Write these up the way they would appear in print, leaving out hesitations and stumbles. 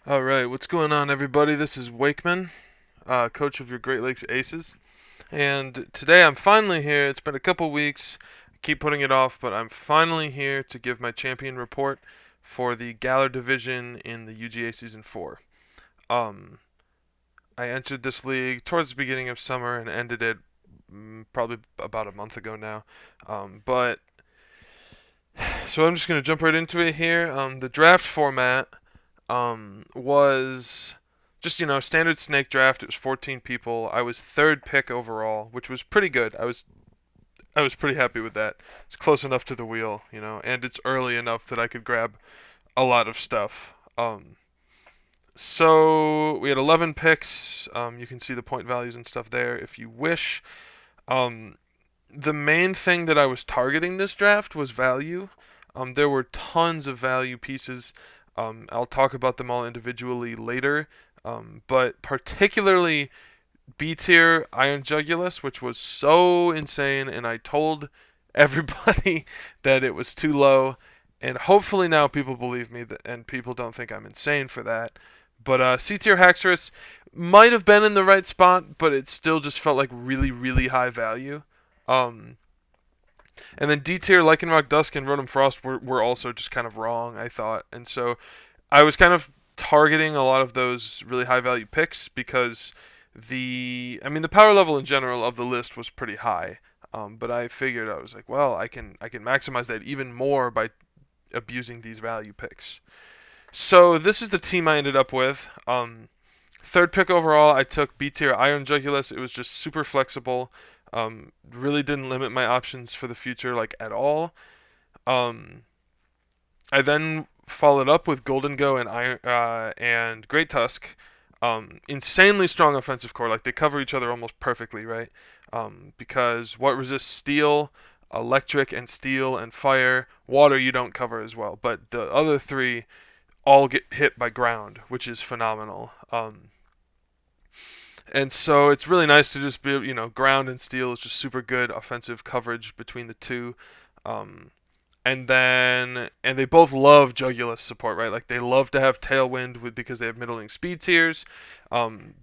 All right, what's going on, everybody? This is Wakeman, coach of your Great Lakes Aces, and today I'm finally here. It's been a couple weeks. I keep putting it off, but I'm finally here to give my champion report for the Galler Division in the UGA Season 4. Um, I entered this league towards the beginning of summer and ended it probably about a month ago now. But so I'm just going to jump right into it here. The draft format was just standard snake draft. It was 14 people. I was third pick overall, which was pretty good. I was pretty happy with that. It's close enough to the wheel, and it's early enough that I could grab a lot of stuff. So we had 11 picks. You can see the point values and stuff there if you wish. Um, the main thing that I was targeting this draft was value. There were tons of value pieces. I'll talk about them all individually later, but particularly B tier Iron Jugulus, which was so insane, and I told everybody that it was too low, and hopefully now people believe me and people don't think I'm insane for that. But C tier Haxorus might have been in the right spot, but it still just felt like really, really high value. Um, and then D tier Lycanroc Dusk and Rotom Frost were also just kind of wrong, I thought. And so I was kind of targeting a lot of those really high value picks because the power level in general of the list was pretty high. But I figured I was like, well, I can maximize that even more by abusing these value picks. So this is the team I ended up with. Third pick overall, I took B tier Iron Jugulus. It was just super flexible. Really didn't limit my options for the future like at all. Um, I then followed up with Golden Go and and Great Tusk. Insanely strong offensive core. Like they cover each other almost perfectly, right? Because what resists steel, electric, and steel and fire, water you don't cover as well. But the other three all get hit by ground, which is phenomenal. And so it's really nice to just be, ground and steel is just super good offensive coverage between the two. Um, and they both love Jugulus support, right? Like they love to have Tailwind because they have middling speed tiers.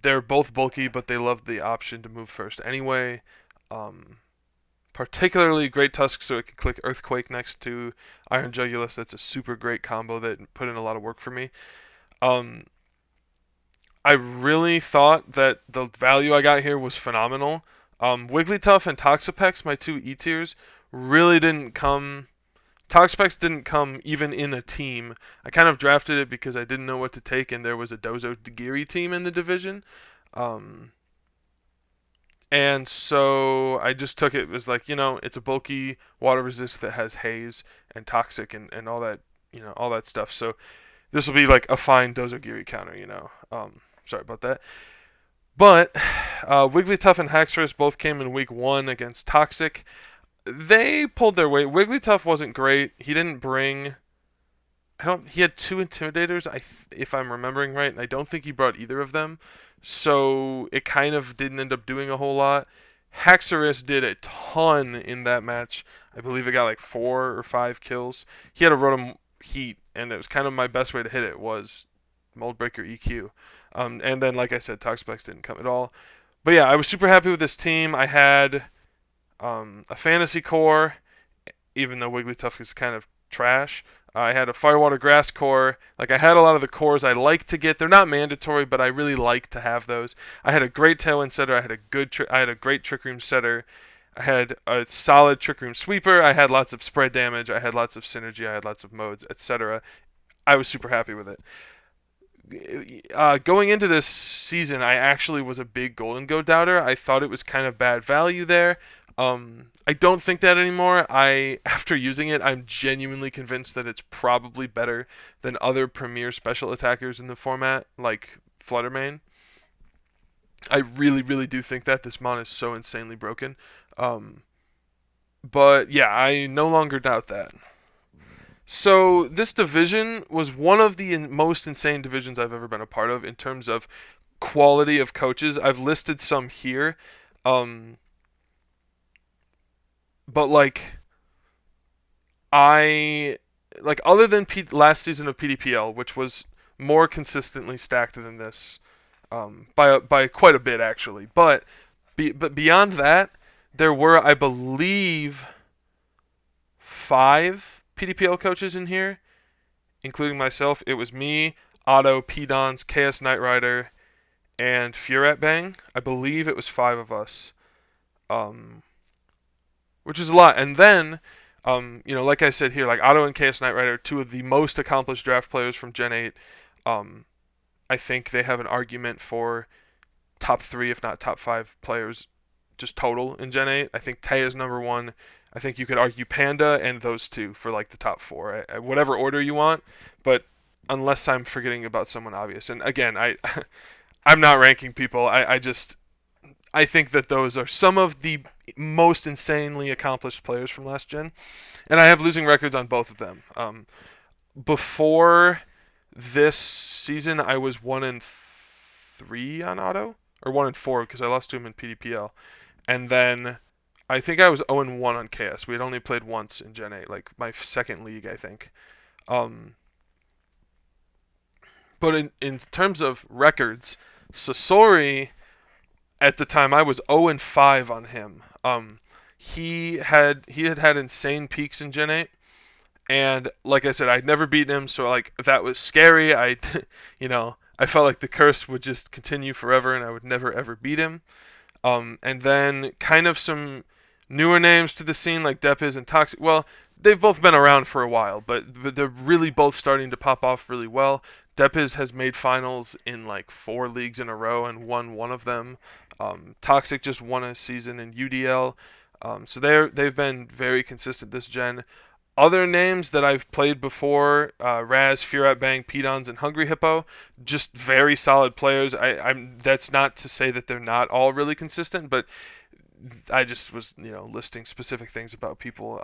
They're both bulky, but they love the option to move first anyway. Um, Particularly Great Tusk, so it can click Earthquake next to Iron Jugulus. That's a super great combo that put in a lot of work for me. Um, I really thought that the value I got here was phenomenal. Wigglytuff and Toxapex, my two E tiers, really didn't come. Toxapex didn't come even in a team. I kind of drafted it because I didn't know what to take, and there was a Dozo Dagiri team in the division. Um, and so I just took it as like, it's a bulky water resist that has haze and toxic and all that, all that stuff. So this will be like a fine Dozogiri counter. Sorry about that. But Wigglytuff and Haxorus both came in week one against Toxic. They pulled their weight. Wigglytuff wasn't great. He didn't bring. I don't. He had two Intimidators. If I'm remembering right, and I don't think he brought either of them. So it kind of didn't end up doing a whole lot. Haxorus did a ton in that match. I believe it got like 4 or 5 kills. He had a Rotom Heat, and it was kind of my best way to hit it was Mold Breaker EQ. And then, like I said, Toxapex didn't come at all. But yeah, I was super happy with this team. I had a Fantasy Core, even though Wigglytuff is kind of trash. I had a Firewater Grass Core. Like I had a lot of the cores I like to get. They're not mandatory, but I really like to have those. I had a great Tailwind setter. I had a great Trick Room setter. I had a solid Trick Room sweeper. I had lots of spread damage. I had lots of synergy. I had lots of modes, etc. I was super happy with it. Going into this season, I actually was a big Golden Go doubter. I thought it was kind of bad value there. I don't think that anymore. After using it, I'm genuinely convinced that it's probably better than other premier special attackers in the format, like Fluttermane. I really, really do think that this mon is so insanely broken. Um, but yeah, I no longer doubt that. So this division was one of the most insane divisions I've ever been a part of in terms of quality of coaches. I've listed some here, um, but I like other than last season of PDPL, which was more consistently stacked than this, by quite a bit actually. But beyond that, there were, I believe, 5 PDPL coaches in here, including myself. It was me, Otto, P-Dons, KS Knight Rider, and Furat Bang. I believe it was 5 of us, um, which is a lot. And then, like I said here, like Otto and KS Knight Rider, two of the most accomplished draft players from Gen 8. Um, I think they have an argument for top 3, if not top 5 players just total in Gen 8. I think Tay is number 1. I think you could argue Panda and those two for like the top 4, whatever order you want. But unless I'm forgetting about someone obvious, and again, I'm not ranking people. I think that those are some of the most insanely accomplished players from last gen, and I have losing records on both of them. Before this season, I was 1-3 on Auto, or 1-4 because I lost to him in PDPL, and then I think I was 0-1 on KS. We had only played once in Gen 8, like my second league, I think. Um, but in terms of records, Sasori, at the time I was 0-5 on him. He had insane peaks in Gen 8, and like I said, I'd never beaten him, so like that was scary. I felt like the curse would just continue forever, and I would never ever beat him. And then kind of some newer names to the scene like Depiz and Toxic. Well, they've both been around for a while, but they're really both starting to pop off really well. Depiz has made finals in like 4 leagues in a row and won one of them. Toxic just won a season in UDL. So they've been very consistent this gen. Other names that I've played before, Raz, Furat Bang, Pedons, and Hungry Hippo, just very solid players. That's not to say that they're not all really consistent, but I just was listing specific things about people.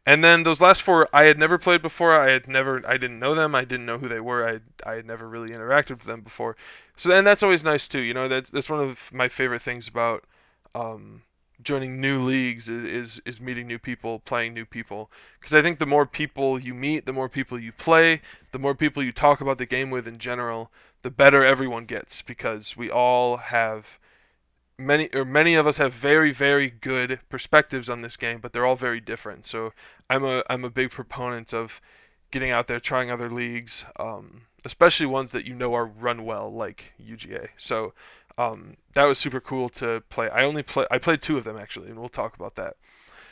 And then those last 4 I had never played before. I didn't know them. I didn't know who they were. I had never really interacted with them before. So and that's always nice too. That's one of my favorite things about joining new leagues is meeting new people, playing new people. Because I think the more people you meet, the more people you play, the more people you talk about the game with in general, the better everyone gets. Because we all have many of us have very, very good perspectives on this game, but they're all very different. So I'm a big proponent of getting out there, trying other leagues, especially ones that are run well, like UGA. So that was super cool to play. I played 2 of them actually, and we'll talk about that.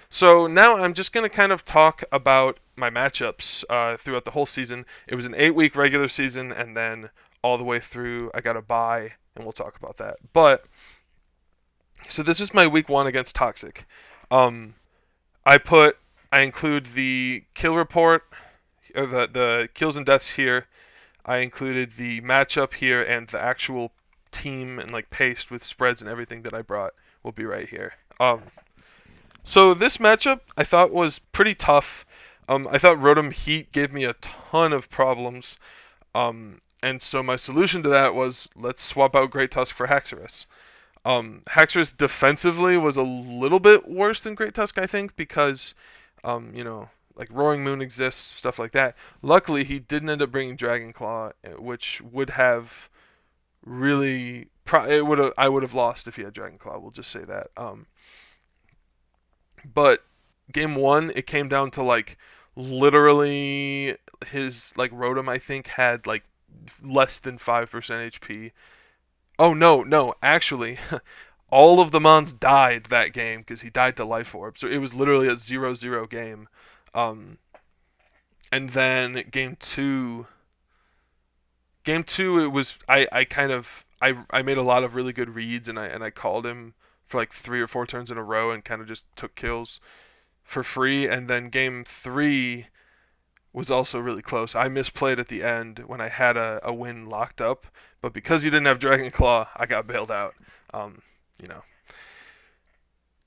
So now I'm just going to kind of talk about my matchups throughout the whole season. It was an 8-week regular season, and then all the way through I got a bye, and we'll talk about that. But so this is my week 1 against Toxic. Um, I include the kill report, or the kills and deaths here. I included the matchup here, and the actual team and like paste with spreads and everything that I brought will be right here. So this matchup I thought was pretty tough. I thought Rotom Heat gave me a ton of problems. And so my solution to that was let's swap out Great Tusk for Haxorus. Haxorus defensively was a little bit worse than Great Tusk, I think, because, like Roaring Moon exists, stuff like that. Luckily, he didn't end up bringing Dragon Claw, which would have really I would have lost if he had Dragon Claw. We'll just say that. But game 1, it came down to like literally his like Rotom, I think, had like less than 5% HP. Oh no, actually, all of the Mons died that game because he died to Life Orb. So it was literally a 0-0 game. And then game two, it was I made a lot of really good reads, and I called him for like 3 or 4 turns in a row and kind of just took kills for free. And then game 3 was also really close. I misplayed at the end when I had a win locked up, but because he didn't have Dragon Claw, I got bailed out. You know,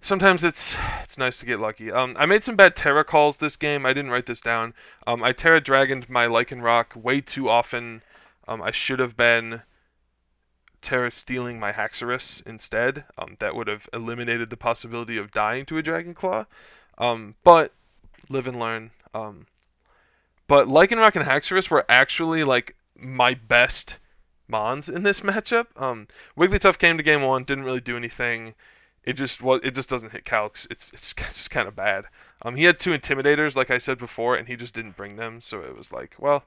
sometimes it's nice to get lucky. I made some bad Terra calls this game. I didn't write this down. I Terra Dragoned my Lycanroc way too often. I should have been Terra stealing my Haxorus instead. That would have eliminated the possibility of dying to a Dragon Claw. But live and learn. But Lycanroc and Haxorus were actually like my best Mons in this matchup. Wigglytuff came to game one, didn't really do anything. It just doesn't hit calcs. It's just kind of bad. He had two Intimidators, like I said before, and he just didn't bring them. So it was like, well,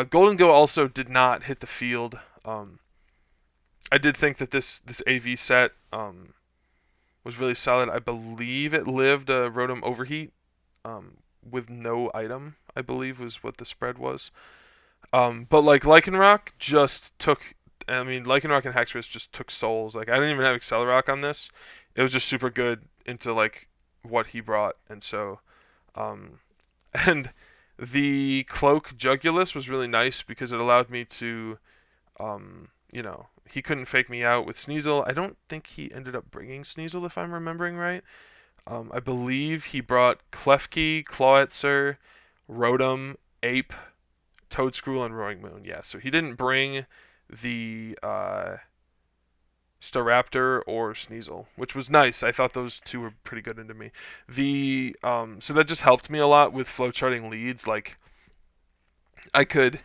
Golden Go also did not hit the field. I did think that this AV set was really solid. I believe it lived a Rotom Overheat with no item, I believe was what the spread was. But like Lycanroc just took. I mean, Lycanroc and Hexpress just took souls. Like I didn't even have Accelerock on this. It was just super good into like what he brought, and so um, and the Cloak Jugulus was really nice because it allowed me to he couldn't fake me out with Sneasel. I don't think he ended up bringing Sneasel if I'm remembering right. I believe he brought Klefki, Clawitzer, Rotom, Ape, Toadscruel, and Roaring Moon. Yeah, so he didn't bring the Staraptor or Sneasel, which was nice. I thought those two were pretty good into me. The so that just helped me a lot with flowcharting leads. Like I could,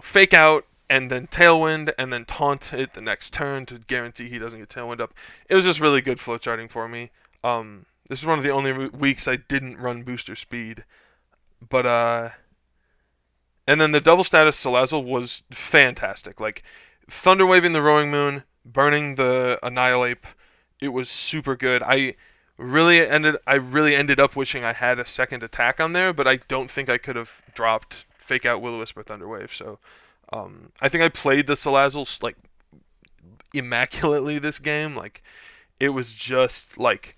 fake out and then Tailwind and then taunt it the next turn to guarantee he doesn't get Tailwind up. It was just really good flowcharting for me. This is one of the only weeks I didn't run booster speed, but and then the double status Salazzle was fantastic. Like thunder waving the Roaring Moon, burning the Annihilate, it was super good. I really ended up wishing I had a second attack on there, but I don't think I could have dropped Fake Out, Will-O-Wisp, or Thunder Wave. So I think I played the Salazzle like immaculately this game. Like it was just like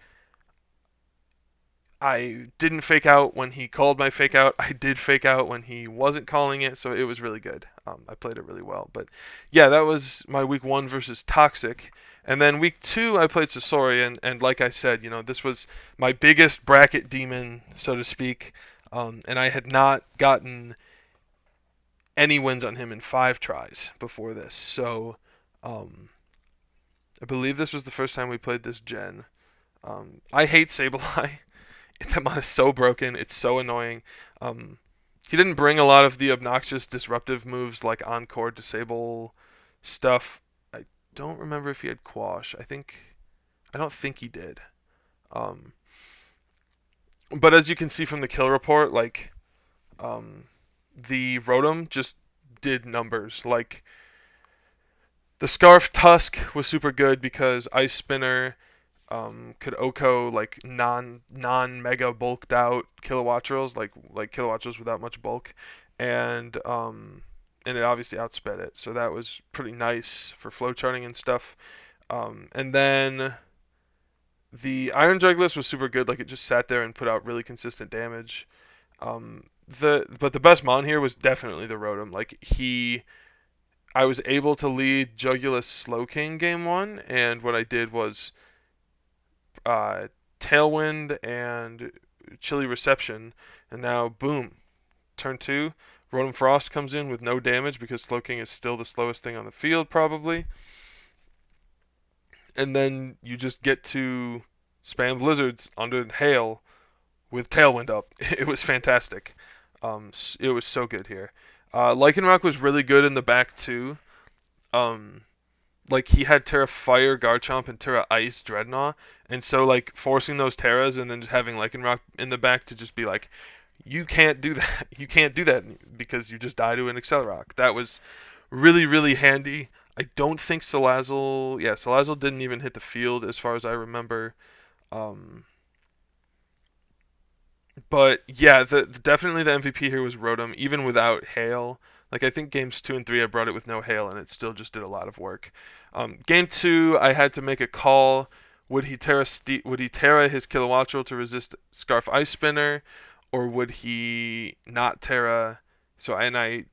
I didn't fake out when he called my fake out. I did fake out when he wasn't calling it, so it was really good. I played it really well. But yeah, that was my week one versus Toxic. And then week two, I played Sasori, and like I said, this was my biggest bracket demon, so to speak. And I had not gotten any wins on him in 5 tries before this. So I believe this was the first time we played this gen. I hate Sableye. That mod is so broken. It's so annoying. He didn't bring a lot of the obnoxious disruptive moves like Encore, Disable stuff. I don't remember if he had Quash. I don't think he did. But as you can see from the kill report, like the Rotom just did numbers. Like the Scarf Tusk was super good because Ice Spinner could Oko like non mega bulked out Kilowattrels, like Kilowattrels without much bulk, and it obviously outsped it, so that was pretty nice for flowcharting and stuff. And then the Iron Jugulis was super good, like it just sat there and put out really consistent damage. But the best mon here was definitely the Rotom. Like I was able to lead Jugulus Slowking game one, and what I did was Tailwind and Chilly Reception, and now boom, turn 2, Rotom Frost comes in with no damage because Slowking is still the slowest thing on the field probably, and then you just get to spam Blizzards under Hail with Tailwind up. It was fantastic. It was so good here. Lycanroc was really good in the back too. Like he had Terra Fire, Garchomp, and Terra Ice Dreadnought, and so like forcing those Terras and then just having Lycanroc in the back to just be like, you can't do that. You can't do that because you just die to an Accelerock. That was really, really handy. I don't think Salazzle didn't even hit the field as far as I remember. But yeah, definitely the MVP here was Rotom, even without Hail. Like I think games 2 and 3 I brought it with no Hail, and it still just did a lot of work. Game 2 I had to make a call. Would he Terra his Kilowattrel to resist Scarf Ice Spinner, or would he not Terra? I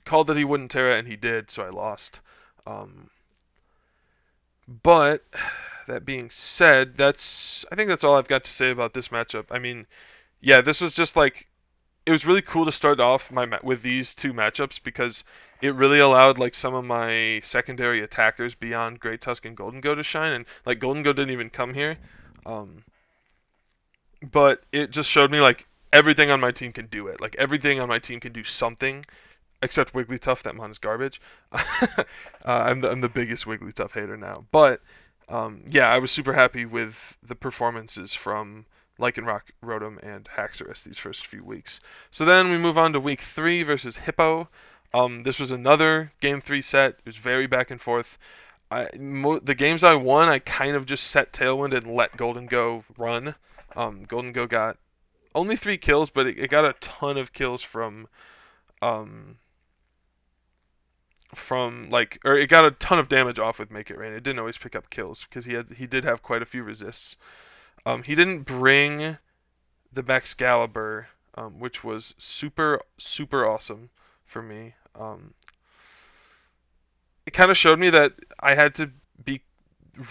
called that he wouldn't Terra, and he did, so I lost. But that being said, I think that's all I've got to say about this matchup. I mean, yeah, this was just like it was really cool to start off with these two matchups because it really allowed like some of my secondary attackers beyond Great Tusk and Golden Go to shine, and like Golden Go didn't even come here, but it just showed me like everything on my team can do it. Like everything on my team can do something, except Wigglytuff. That mon is garbage. I'm the biggest Wigglytuff hater now. But yeah, I was super happy with the performances from Lycanroc, Rotom, and Haxorus these first few weeks. So then we move on to week 3 versus Hippo. This was another game 3 set. It was very back and forth. The games I won, I kind of just set Tailwind and let Golden Go run. Golden Go got only 3 kills, but it got a ton of kills um, from like, or it got a ton of damage off with Make It Rain. It didn't always pick up kills because he did have quite a few resists. He didn't bring the Excalibur, which was super awesome for me. It kind of showed me that I had to be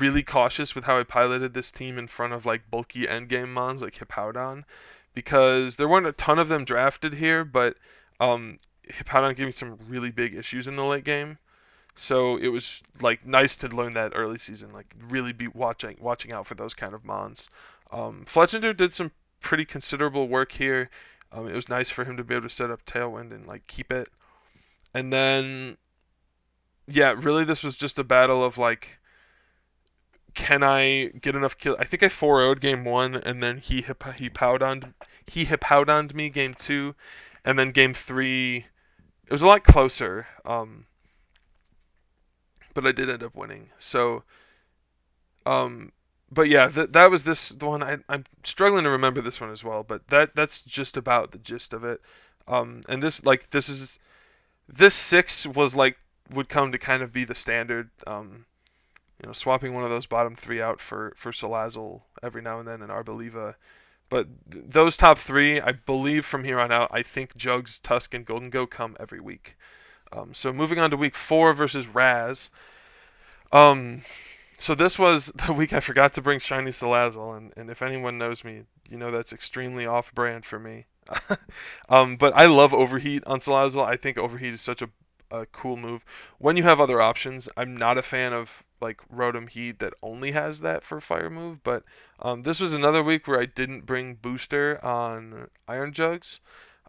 really cautious with how I piloted this team in front of like bulky endgame mons like Hippowdon, because there weren't a ton of them drafted here, but Hippowdon gave me some really big issues in the late game. So it was like nice to learn that early season, like really be watching out for those kind of mons. Fletchinder did some pretty considerable work here. It was nice for him to be able to set up Tailwind and like keep it. And then yeah, really this was just a battle of like, can I get enough kills? I think I 4-0'd game 1, and then he Hippowdoned me game 2, and then game 3 it was a lot closer. But I did end up winning. So um but yeah, that was the one. I'm struggling to remember this one as well, but that's just about the gist of it. And this 6 was like would come to kind of be the standard. Swapping one of those bottom 3 out for Salazzle every now and then and Arboliva. But those top 3, I believe from here on out, I think Jugs, Tusk, and Golden Go come every week. So moving on to week 4 versus Raz. So this was the week I forgot to bring Shiny Salazzle, and if anyone knows me, you know that's extremely off-brand for me. But I love Overheat on Salazzle. I think Overheat is such a cool move. When you have other options, I'm not a fan of like Rotom Heat that only has that for fire move, but this was another week where I didn't bring Booster on Iron Jugs.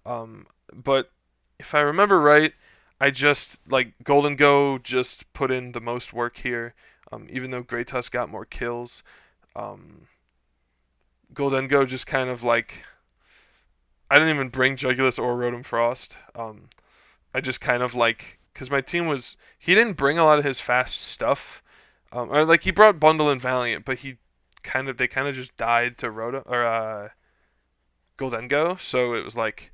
But if I remember right, I just like Golden Go just put in the most work here. Even though Grey Tusk got more kills, um, Golden Go just kind of like, I didn't even bring Jugulus or Rotom Frost. I just kind of like, because my team was, he didn't bring a lot of his fast stuff. Or like he brought Bundle and Valiant, but they kind of just died to Rotom or Golden Go. So it was like,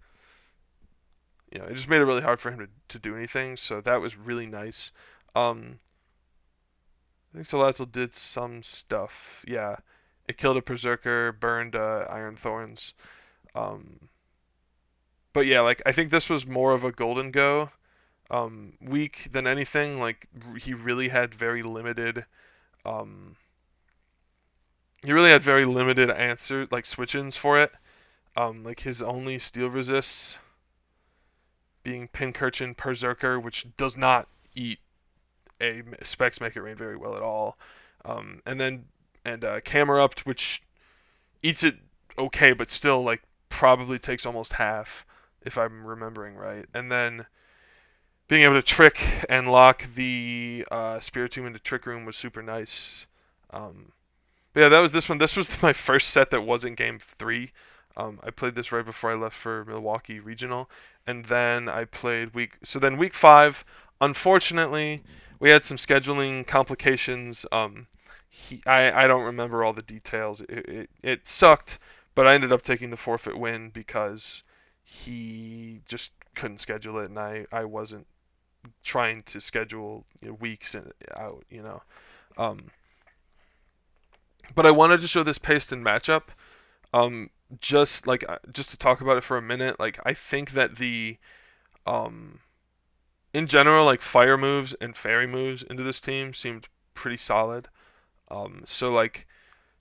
it just made it really hard for him to do anything. So that was really nice. I think Salazzle did some stuff. Yeah, it killed a Berserker, burned Iron Thorns. Um, but yeah, like I think this was more of a Golden Go week than anything. Like he really had very limited. Um, he really had very limited answer like switch-ins for it. Like his only steel resists being Pincurchin, Berserker, which does not eat a Specs Make It Rain very well at all. And Camerupt, which eats it okay, but still like probably takes almost half if I'm remembering right. And then being able to trick and lock the Spiritomb into Trick Room was super nice. But yeah, that was this one. This was my first set that wasn't Game 3. I played this right before I left for Milwaukee Regional, and then I played week 5. Unfortunately, we had some scheduling complications. I don't remember all the details. It sucked, but I ended up taking the forfeit win because he just couldn't schedule it, and I wasn't trying to schedule weeks out. But I wanted to show this Payston matchup. Just to talk about it for a minute. Like I think that in general, like fire moves and fairy moves into this team seemed pretty solid. So like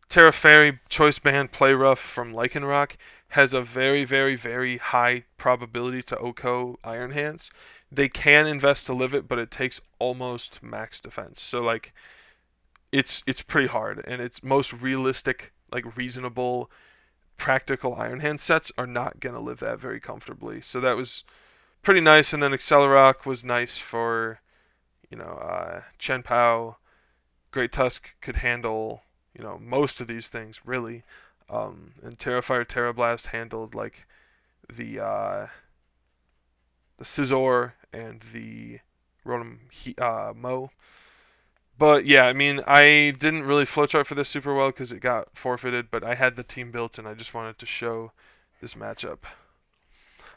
Terra Fairy, Choice Band, Play Rough from Lycanroc has a very, very, very high probability to OHKO Iron Hands. They can invest to live it, but it takes almost max defense. So like it's pretty hard, and its most realistic, like reasonable, practical Iron Hand sets are not gonna live that very comfortably. So that was pretty nice. And then Accelerock was nice for Chen Pao. Great Tusk could handle most of these things really, and Terrafire Terrablast handled like the the Scizor and the Rotom Mo. But yeah, I mean, I didn't really flowchart for this super well because it got forfeited, but I had the team built and I just wanted to show this matchup.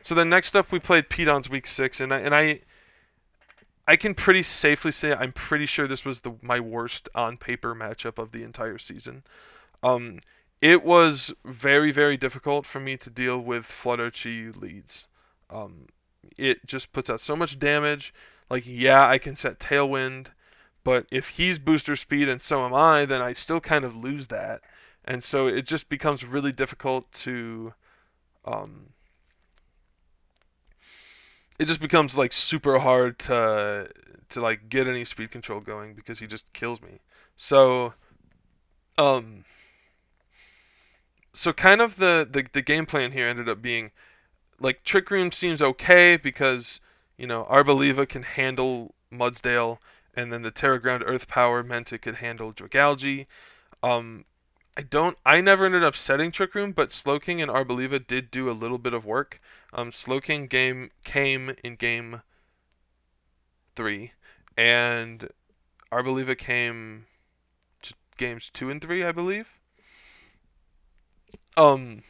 So then next up we played Pedon's week 6, and I can pretty safely say I'm pretty sure this was my worst on paper matchup of the entire season. Um, it was very, very difficult for me to deal with Flutter Chi leads. Um, it just puts out so much damage. Like, yeah, I can set Tailwind, but if he's booster speed and so am I, then I still kind of lose that. And so it just becomes really difficult to. Um, it just becomes like super hard to like get any speed control going because he just kills me. So um so kind of the game plan here ended up being like Trick Room seems okay because Arboliva can handle Mudsdale, and then the Terra Ground Earth Power meant it could handle Dragalge. Um, I never ended up setting Trick Room, but Slowking and Arboliva did do a little bit of work. Slowking came in game 3, and Arboliva came to games 2 and 3, I believe. Um,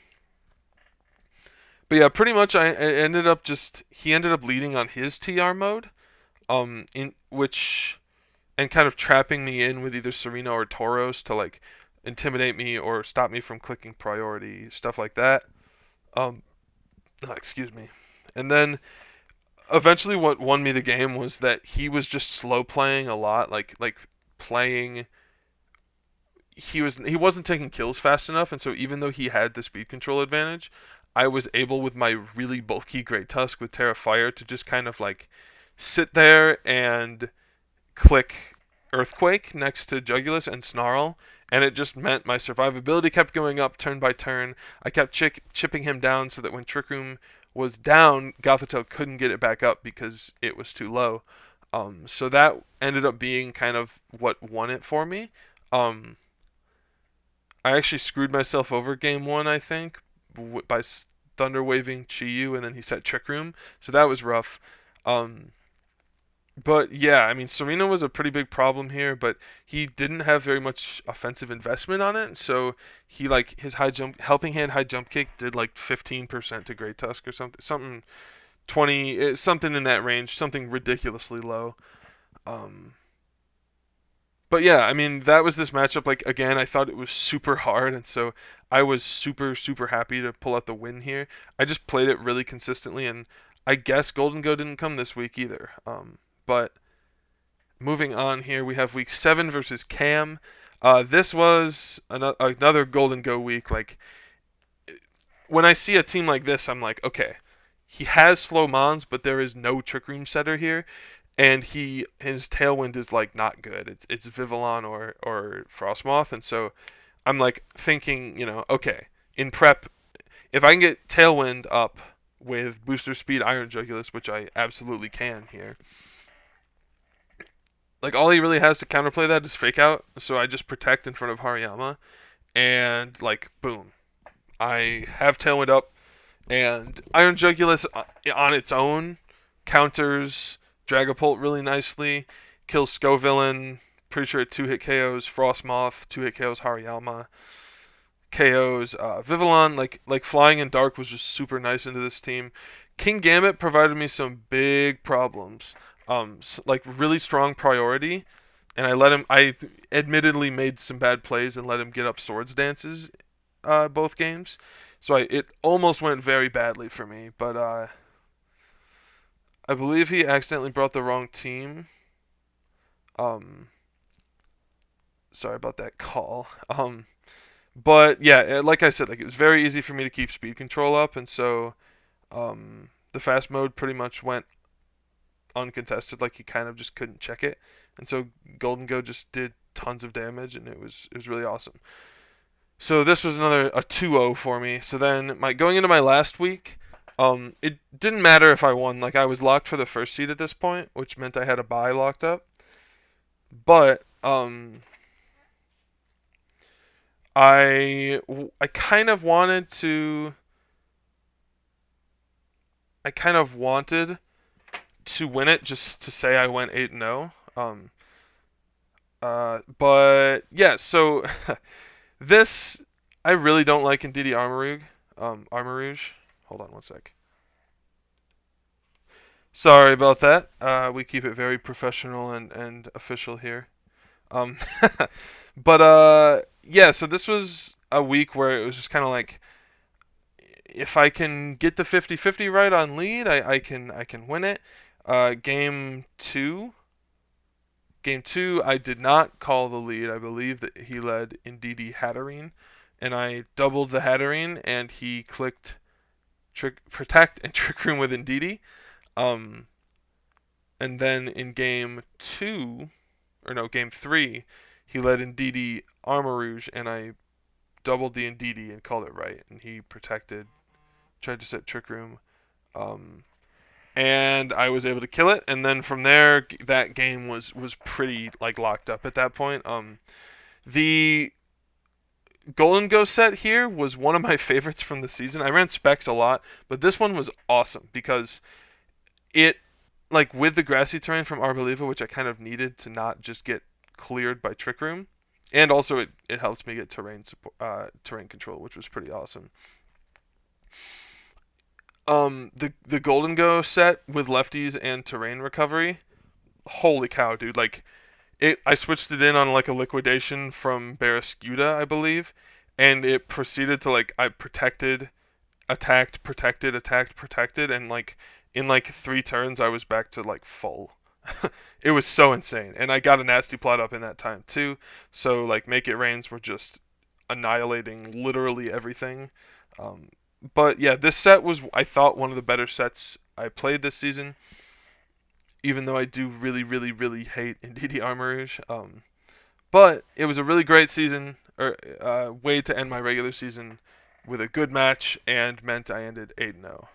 but yeah, pretty much I ended up he ended up leading on his TR mode, in which and kind of trapping me in with either Serena or Tauros to like intimidate me or stop me from clicking priority, stuff like that. Um, excuse me. And then eventually, what won me the game was that he was just slow playing a lot, like playing. He wasn't taking kills fast enough, and so even though he had the speed control advantage, I was able with my really bulky Great Tusk with Terra Fire to just kind of like sit there and click Earthquake next to Jugulus and Snarl, and it just meant my survivability kept going up turn by turn. I kept chipping him down so that when Trick Room was down, Gothitelle couldn't get it back up because it was too low. So that ended up being kind of what won it for me. Um, I actually screwed myself over game 1, I think, by Thunder Waving Chi-Yu, and then he set Trick Room, so that was rough. Um, but yeah, I mean, Serena was a pretty big problem here, but he didn't have very much offensive investment on it. So he like his high jump, helping hand high jump kick did like 15% to Great Tusk or something 20, something in that range, something ridiculously low. Um, but yeah, I mean, that was this matchup. Like again, I thought it was super hard, and so I was super super happy to pull out the win here. I just played it really consistently, and I guess Golden Go didn't come this week either. But moving on here, we have week 7 versus Cam. This was another Golden Go week. Like when I see a team like this, I'm like, okay, he has slow mons, but there is no Trick Room setter here, and his Tailwind is like not good. It's Vivillon or Frostmoth, and so I'm like thinking, okay, in prep, if I can get Tailwind up with booster speed Iron Jugulus, which I absolutely can here, like all he really has to counterplay that is Fake Out. So I just protect in front of Hariyama, and like boom, I have Tailwind up, and Iron Jugulus on its own counters Dragapult really nicely, kills Scovillain. Pretty sure it 2-hit KOs Frostmoth, 2-hit KOs Hariyama, KOs Vivillon. Like Flying in Dark was just super nice into this team. King Gambit provided me some big problems. Like really strong priority, and I let him. I admittedly made some bad plays and let him get up Swords Dances, both games. So it almost went very badly for me. But I believe he accidentally brought the wrong team. Um, sorry about that call. But yeah, like I said, like it was very easy for me to keep speed control up, and so the fast mode pretty much went uncontested. Like he kind of just couldn't check it, and so Golden Go just did tons of damage, and it was really awesome. So this was another a 2-0 for me. So then going into my last week, It didn't matter if I won. Like I was locked for the first seed at this point, which meant I had a bye locked up. But I kind of wanted to. I kind of wanted to win it just to say I went 8-0. But yeah, so this I really don't like in DD Armor Armor Rouge. Hold on one sec. Sorry about that. We keep it very professional and official here. Um, but yeah. So this was a week where it was just kind of like, if I can get the 50-50 right on lead, I can win it. Game two. Game two, I did not call the lead. I believe that he led Ndidi Hatterene, and I doubled the Hatterene, and he clicked protect and trick room with Ndidi. Um, and then in game two, or no, game three, he led Ndidi Armor Rouge, and I doubled the Ndidi and called it right, and he protected, tried to set trick room. Um, and I was able to kill it. And then from there, that game was pretty like locked up at that point. The Golden Ghost set here was one of my favorites from the season. I ran specs a lot, but this one was awesome because it, like with the grassy terrain from Arboliva, which I kind of needed to not just get cleared by Trick Room, and also it helped me get terrain support, terrain control, which was pretty awesome. The Golden Go set with lefties and terrain recovery, holy cow, dude! Like I switched it in on like a liquidation from Barrascuda, I believe, and it proceeded to like I protected, attacked, protected, attacked, protected, and like in like 3 turns I was back to like full. It was so insane, and I got a nasty plot up in that time too. So like Make It Rains were just annihilating literally everything. Um, but yeah, this set was I thought one of the better sets I played this season, even though I do really, really, really hate Indeedee Armor Rouge. But it was a really great season, or way to end my regular season with a good match, and meant I ended 8-0.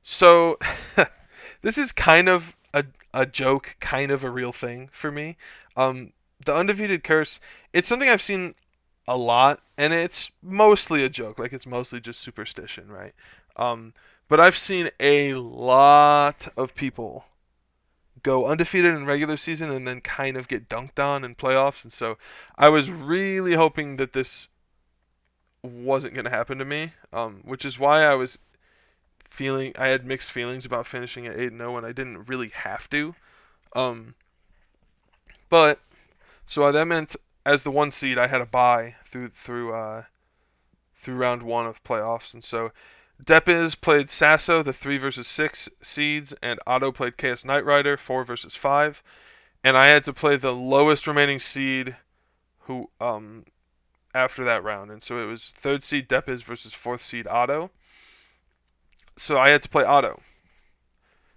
So this is kind of a joke, kind of a real thing for me. The undefeated curse, it's something I've seen a lot, and it's mostly a joke. Like it's mostly just superstition, right? But I've seen a lot of people go undefeated in regular season and then kind of get dunked on in playoffs, and so I was really hoping that this wasn't going to happen to me, which is why I had mixed feelings about finishing at 8-0 when I didn't really have to. Um, but so that meant as the 1 seed, I had a bye through round one of playoffs, and so Depiz played Sasso, the 3 versus 6 seeds, and Otto played Chaos Knight Rider, 4 versus 5, and I had to play the lowest remaining seed, who after that round, and so it was 3rd seed Depiz versus 4th seed Otto. So I had to play Otto.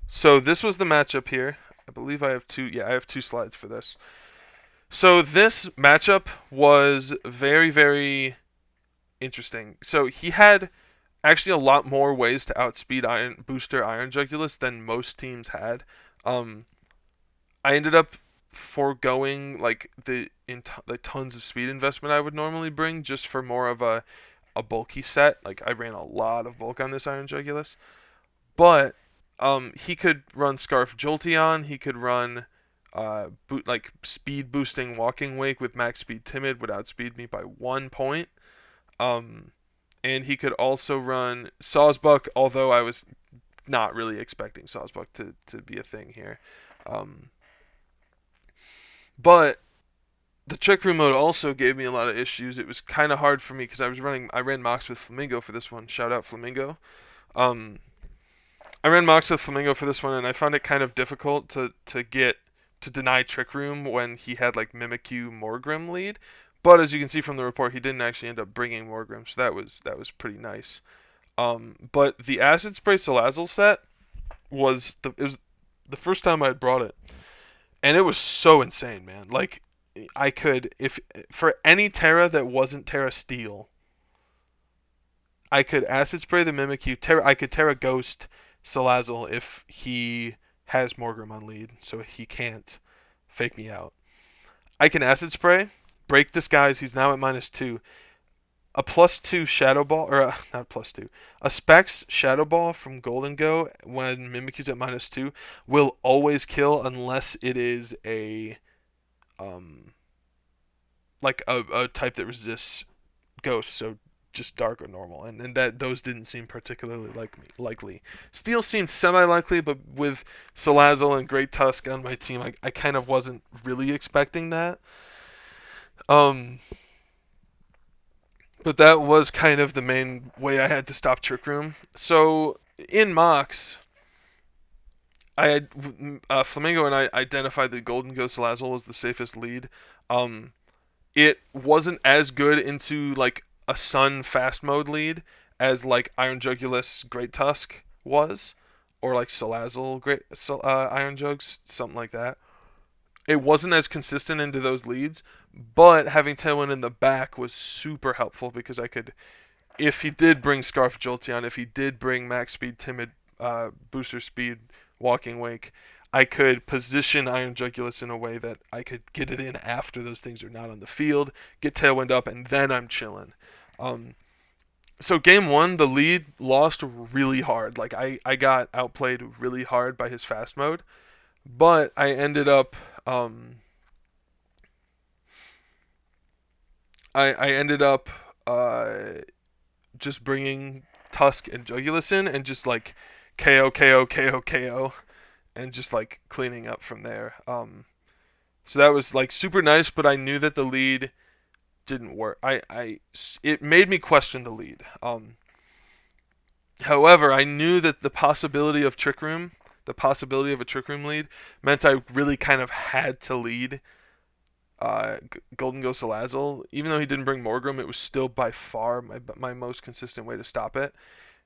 So this was the matchup here. I believe I have two. Yeah, I have 2 slides for this. So this matchup was very, very interesting. So he had actually a lot more ways to outspeed Iron Booster Iron Jugulus than most teams had. Um, I ended up foregoing like like tons of speed investment I would normally bring just for more of a bulky set. Like I ran a lot of bulk on this Iron Jugulus, but he could run Scarf Jolteon. He could run like speed boosting Walking Wake with max speed Timid would outspeed me by 1 point. Um, and he could also run Sawsbuck, although I was not really expecting Sawsbuck to be a thing here. Um, but the Trick Room mode also gave me a lot of issues. It was kind of hard for me because I ran Mox with Flamingo for this one. Shout out Flamingo. Um, I ran Mox with Flamingo for this one, and I found it kind of difficult to deny Trick Room when he had like Mimikyu Morgrim lead. But as you can see from the report, he didn't actually end up bringing Morgrim, so that was pretty nice. But the Acid Spray Salazzle set it was the first time I had brought it, and it was so insane, man. Like I could, if for any Terra that wasn't Terra Steel, I could Acid Spray the Mimikyu. I could Terra Ghost Salazzle if he has Morgrim on lead, so he can't fake me out. I can Acid Spray, Break Disguise. He's now at -2. A +2 Shadow Ball, or not +2, a Specs Shadow Ball from Golden Go when Mimikyu's at -2 will always kill unless it is a like a type that resists Ghost, so just Dark or Normal, and that those didn't seem particularly likely. Steel seemed semi-likely, but with Salazzle and Great Tusk on my team, I kind of wasn't really expecting that. Um, but that was kind of the main way I had to stop Trick Room. So in mocks, I had Flamingo and I identified that Golden Ghost Salazzle was the safest lead. Um, it wasn't as good into like a Sun fast mode lead as like Iron Jugulus Great Tusk was, or like Salazzle Iron Jugs, something like that. It wasn't as consistent into those leads, but having Tailwind in the back was super helpful because I could, if he did bring Scarf Jolteon, if he did bring Max Speed Timid, Booster Speed Walking Wake, I could position Iron Jugulus in a way that I could get it in after those things are not on the field, get Tailwind up, and then I'm chilling. So game one, the lead lost really hard. Like I got outplayed really hard by his fast mode, but I ended up I ended up just bringing Tusk and Jugulus in and just like KO, and just like cleaning up from there. So that was like super nice, but I knew that the lead didn't work. It made me question the lead. However, I knew that the possibility of Trick Room, the possibility of a Trick Room lead, meant I really kind of had to lead Golden Ghost Salazzle. Even though he didn't bring Morgrim, it was still by far my most consistent way to stop it.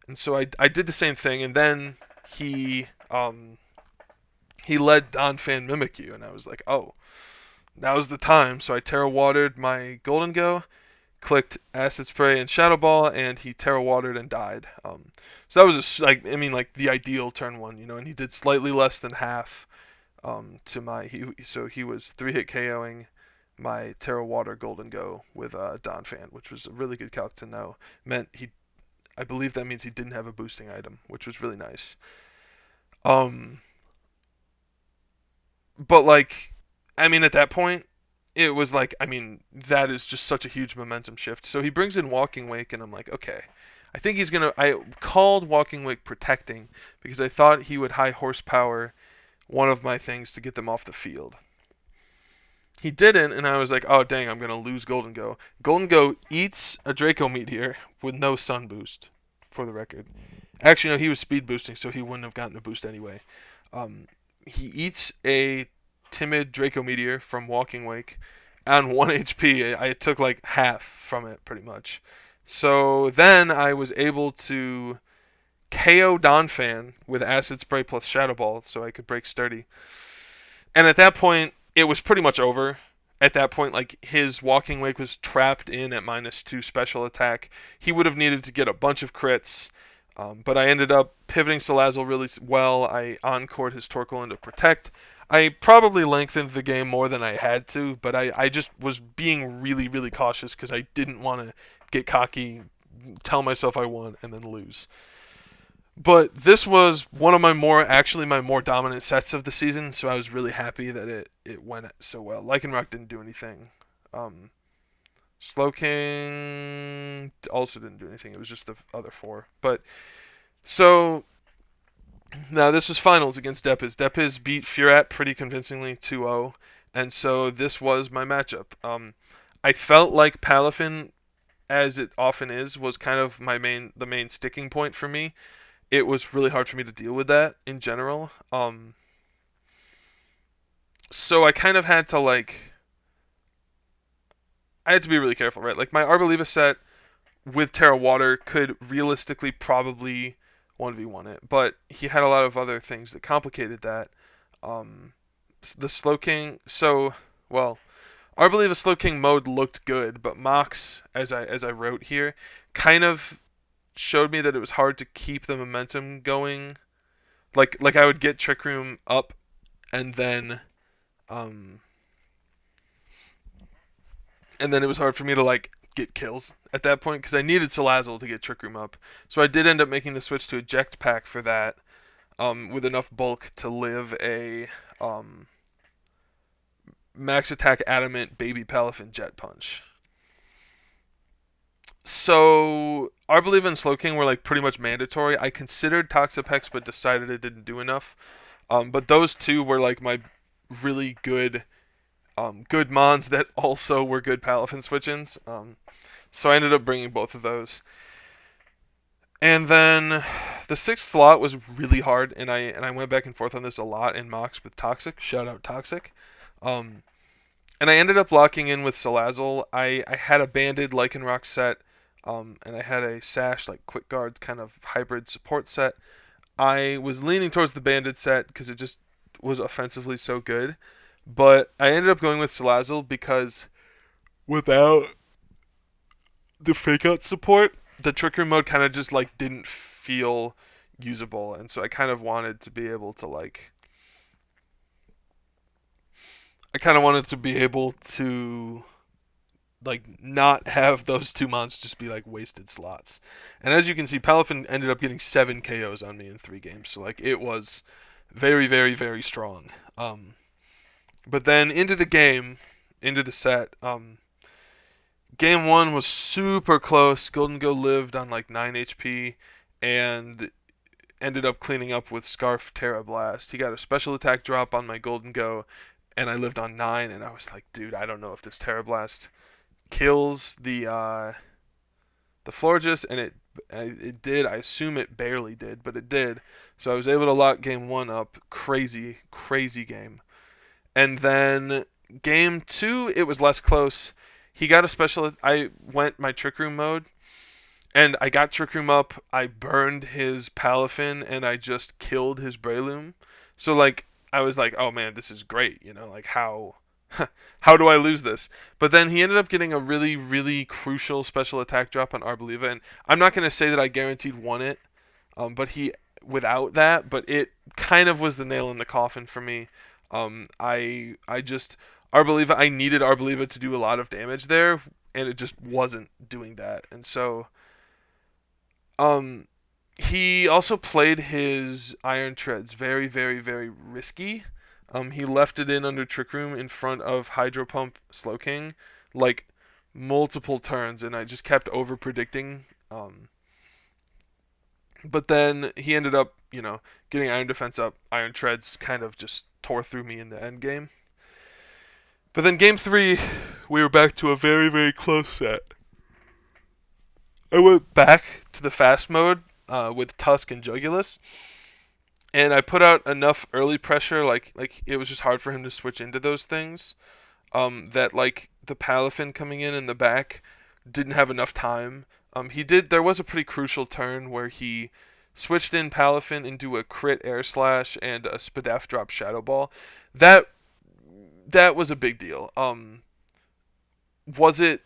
And so I did the same thing, and then he led Donphan Mimikyu, and I was like, oh, now's the time. So I Terra Watered my Golden Go, clicked Acid Spray and Shadow Ball, and he Terra Watered and died. So that was like the ideal turn one, and he did slightly less than half to my so he was 3-hit KOing my Terra Water Golden Go with Donphan, which was a really good calc to know. I believe that means he didn't have a boosting item, which was really nice. But like, at that point, it was like, that is just such a huge momentum shift. So he brings in Walking Wake, and I'm like, okay, I think he's gonna. I called Walking Wake protecting because I thought he would high horsepower one of my things to get them off the field. He didn't, and I was like, oh dang, I'm gonna lose Golden Go. Golden Go eats a Draco Meteor with no Sun boost, for the record. Actually, no, he was speed boosting, so he wouldn't have gotten a boost anyway. He eats a timid Draco Meteor from Walking Wake on 1 HP. I took like half from it, pretty much. So then I was able to KO Donphan with Acid Spray plus Shadow Ball, so I could break Sturdy. And at that point, it was pretty much over. At that point, like, his Walking Wake was trapped in at -2 special attack. He would have needed to get a bunch of crits. But I ended up pivoting Salazzle really well. I encored his Torkoal into Protect. I probably lengthened the game more than I had to, but I just was being really, really cautious because I didn't want to get cocky, tell myself I won, and then lose. But this was one of my more dominant sets of the season, so I was really happy that it went so well. Lycanroc didn't do anything. Slowking also didn't do anything. It was just the other four. But so now this was finals against Depiz. Depiz beat Furat pretty convincingly 2-0, and so this was my matchup. I felt like Palafin, as it often is, was kind of the main sticking point for me. It was really hard for me to deal with that in general. So I kind of had to I had to be really careful, right? Like my Arboliva set with Terra Water could realistically probably 1v1 it, but he had a lot of other things that complicated that. The Slowking, Arboliva Slowking mode looked good, but Mox, as I wrote here, kind of showed me that it was hard to keep the momentum going. Like I would get Trick Room up, and then um and then it was hard for me to like get kills at that point because I needed Salazzle to get Trick Room up. So I did end up making the switch to Eject Pack for that, with enough bulk to live a um, max attack adamant baby Palafin jet punch. So Arboliva and Slowking were like pretty much mandatory. I considered Toxapex but decided it didn't do enough. But those two were like my really good mons that also were good Palafin switch-ins. So I ended up bringing both of those. And then the sixth slot was really hard, and I went back and forth on this a lot in mocks with Toxic. Shout out Toxic. Um, and I ended up locking in with Salazzle. I had a banded Lycanroc set, and I had a Sash like Quick Guard kind of hybrid support set. I was leaning towards the banded set because it just was offensively so good, but I ended up going with Salazzle because without the fake out support, the Trick Room mode kind of just like didn't feel usable, and so I kind of wanted to be able to like I kind of wanted to be able to like not have those two mons just be like wasted slots. And as you can see, Palafin ended up getting 7 KOs on me in 3 games, so like it was very very very strong. But then into the game, into the set, game 1 was super close. Golden Go lived on like 9 HP and ended up cleaning up with Scarf Terra Blast. He got a special attack drop on my Golden Go, and I lived on 9, and I was like, dude, I don't know if this Terra Blast kills the Florges, and it did. I assume it barely did, but it did. So I was able to lock game 1 up. Crazy, crazy game. And then game 2, it was less close. He got a special. I went my Trick Room mode, and I got Trick Room up. I burned his Palafin, and I just killed his Breloom. So like I was like, oh man, this is great. You know, like how do I lose this? But then he ended up getting a really really crucial special attack drop on Arboliva, and I'm not gonna say that I guaranteed won it, but he without that, but it kind of was the nail in the coffin for me. I just Arboliva. I needed Arboliva to do a lot of damage there, and it just wasn't doing that. And so, he also played his Iron Treads very, very, very risky. He left it in under Trick Room in front of Hydro Pump Slowking, like multiple turns, and I just kept over predicting. But then he ended up, getting Iron Defense up. Iron Treads kind of just tore through me in the end game. But then game 3, we were back to a very, very close set. I went back to the fast mode with Tusk and Jugulus, and I put out enough early pressure, like it was just hard for him to switch into those things, that like the Palafin coming in the back didn't have enough time. There was a pretty crucial turn where he switched in Palafin into a crit air slash and a Spadef drop Shadow Ball. That was a big deal. Was it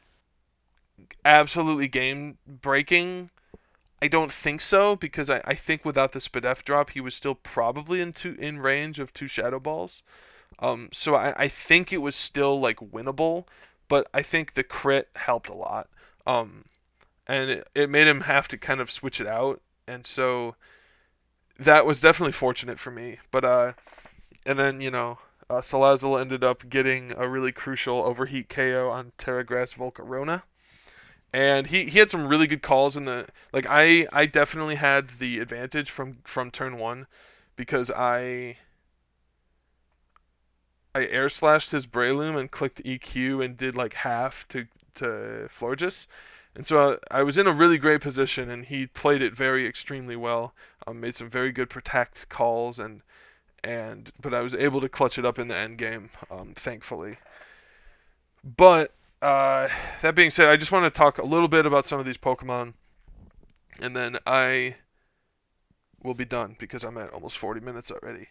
absolutely game breaking? I don't think so, because I think without the Spadef drop, he was still probably in range of 2 Shadow Balls. So I think it was still like winnable, but I think the crit helped a lot. And it made him have to kind of switch it out, and so that was definitely fortunate for me. But and then Salazzle ended up getting a really crucial overheat KO on Terragrass Volcarona. And he had some really good calls in the I definitely had the advantage from turn 1 because I air slashed his Breloom and clicked EQ and did like half to Florges. And so I was in a really great position, and he played it very extremely well. Made some very good protect calls, but I was able to clutch it up in the end game, thankfully. But that being said, I just want to talk a little bit about some of these Pokemon, and then I will be done because I'm at almost 40 minutes already.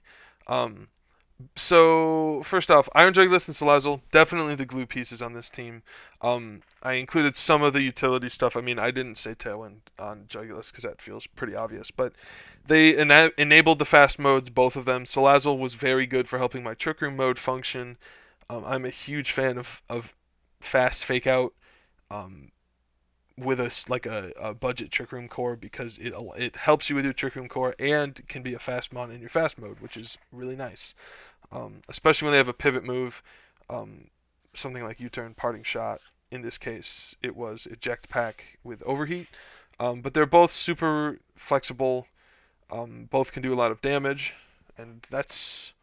So first off, Iron Jugulus and Salazzle, definitely the glue pieces on this team. I included some of the utility stuff. I mean, I didn't say Tailwind on Jugulus because that feels pretty obvious, but they enabled the fast modes, both of them. Salazzle was very good for helping my Trick Room mode function. I'm a huge fan of fast fake out. Um, with a budget Trick Room core because it helps you with your Trick Room core and can be a fast mon in your fast mode, which is really nice. Especially when they have a pivot move, um, something like U-turn, parting shot. In this case, it was eject pack with overheat. But they're both super flexible. Both can do a lot of damage, and that's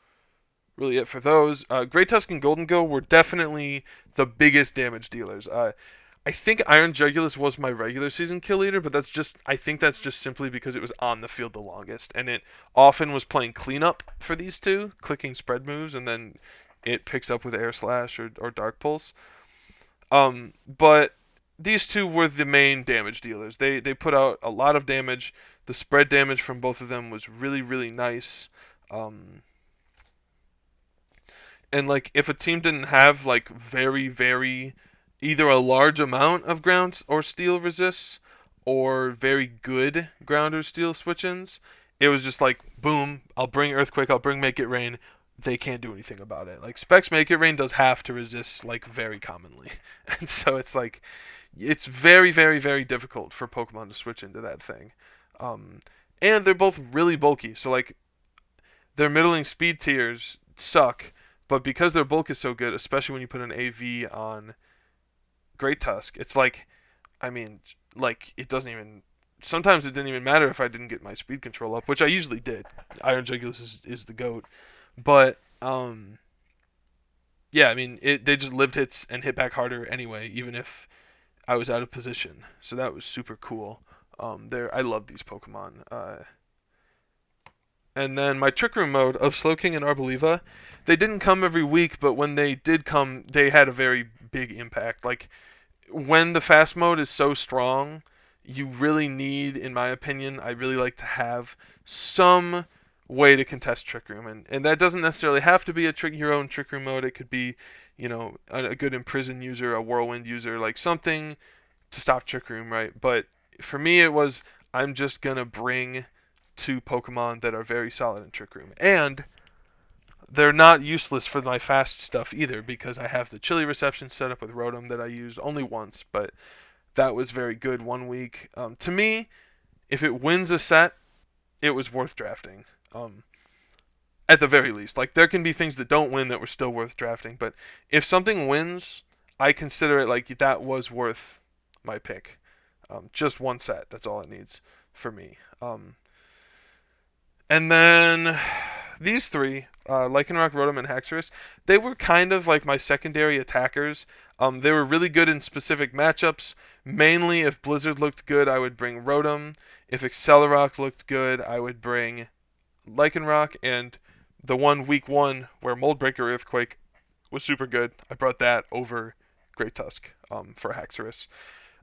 really it for those. Great Tusk and Golden Go were definitely the biggest damage dealers. I think Iron Jugulus was my regular season kill leader, but I think that's just simply because it was on the field the longest, and it often was playing cleanup for these two, clicking spread moves, and then it picks up with Air Slash or Dark Pulse. But these two were the main damage dealers. They put out a lot of damage. The spread damage from both of them was really nice. Um, and like if a team didn't have like very either a large amount of ground or steel resists or very good ground or steel switch-ins, it was just like boom, I'll bring Earthquake, I'll bring Make It Rain. They can't do anything about it. Like Specs Make It Rain does have to resist like very commonly. And so it's like it's very difficult for Pokemon to switch into that thing. Um, and they're both really bulky. So like their middling speed tiers suck, but because their bulk is so good, especially when you put an AV on Great Tusk, it's like, I mean, like it doesn't even. Sometimes it didn't even matter if I didn't get my speed control up, which I usually did. Iron Jugulus is the goat, but yeah, I mean, they just lived hits and hit back harder anyway, even if I was out of position. So that was super cool. I love these Pokemon. And then my Trick Room mode of Slowking and Arboliva, they didn't come every week, but when they did come, they had a very big impact. Like when the fast mode is so strong, you really need, in my opinion, I really like to have some way to contest Trick Room, and that doesn't necessarily have to be your own Trick Room mode. It could be, a good Imprison user, a Whirlwind user, like something to stop Trick Room, right? But for me, it was I'm just gonna bring two Pokemon that are very solid in Trick Room, and they're not useless for my fast stuff either because I have the chili reception set up with Rotom that I used only once, but that was very good one week. To me, if it wins a set, it was worth drafting. At the very least, like there can be things that don't win that were still worth drafting, but if something wins, I consider it like that was worth my pick. Just one set, that's all it needs for me. And then these three, Lycanroc, Rotom, and Haxorus, they were kind of like my secondary attackers. They were really good in specific matchups. Mainly, if Blizzard looked good, I would bring Rotom. If Accelerock looked good, I would bring Lycanroc. And the one week one where Moldbreaker Earthquake was super good, I brought that over Great Tusk for Haxorus.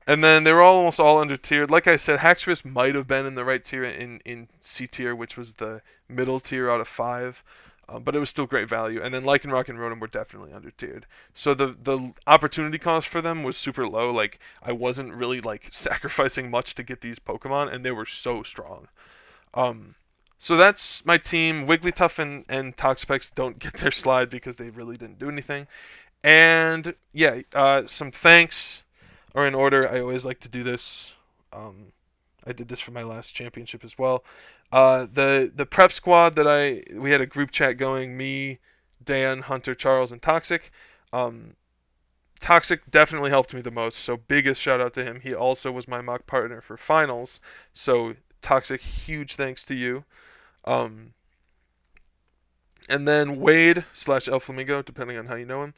And then they were almost all under tiered. Like I said, Haxorus might have been in the right tier in C tier, which was the middle tier out of five, but it was still great value. And then Lycanroc and Rotom were definitely under tiered. So the opportunity cost for them was super low. Like I wasn't really like sacrificing much to get these Pokemon, and they were so strong. Um, so that's my team. Wigglytuff and Toxapex don't get their slide because they really didn't do anything. And yeah, some thanks are in order. I always like to do this. I did this for my last championship as well. The prep squad that we had a group chat going. Me, Dan, Hunter, Charles, and Toxic. Um, Toxic definitely helped me the most. So biggest shout out to him. He also was my mock partner for finals. So Toxic, huge thanks to you. Um, and then Wade slash El Flamingo, depending on how you know him.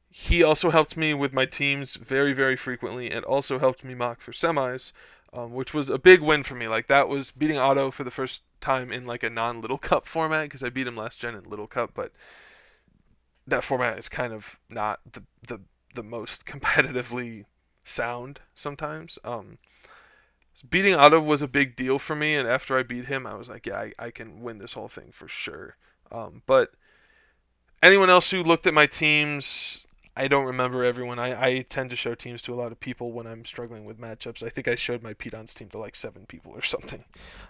He also helped me with my teams very frequently, and also helped me mock for semis, which was a big win for me. Like that was beating Otto for the first time in like a non-Little Cup format because I beat him last gen in Little Cup, but that format is kind of not the most competitively sound sometimes. Beating Otto was a big deal for me, and after I beat him, I was like, yeah, I can win this whole thing for sure. But Anyone else who looked at my teams, I don't remember everyone. I tend to show teams to a lot of people when I'm struggling with matchups. I think I showed my Pedon's team to like 7 people or something.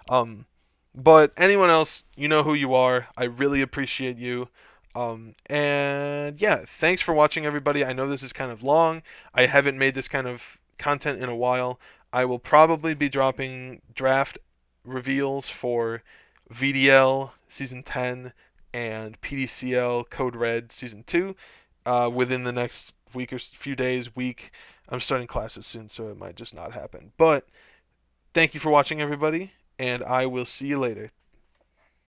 Um, but anyone else, you know who you are. I really appreciate you. And yeah, thanks for watching, everybody. I know this is kind of long. I haven't made this kind of content in a while. I will probably be dropping draft reveals for VDL Season 10 and PDCL Code Red Season 2 within the next week or few days, week. I'm starting classes soon, so it might just not happen. But thank you for watching, everybody, and I will see you later.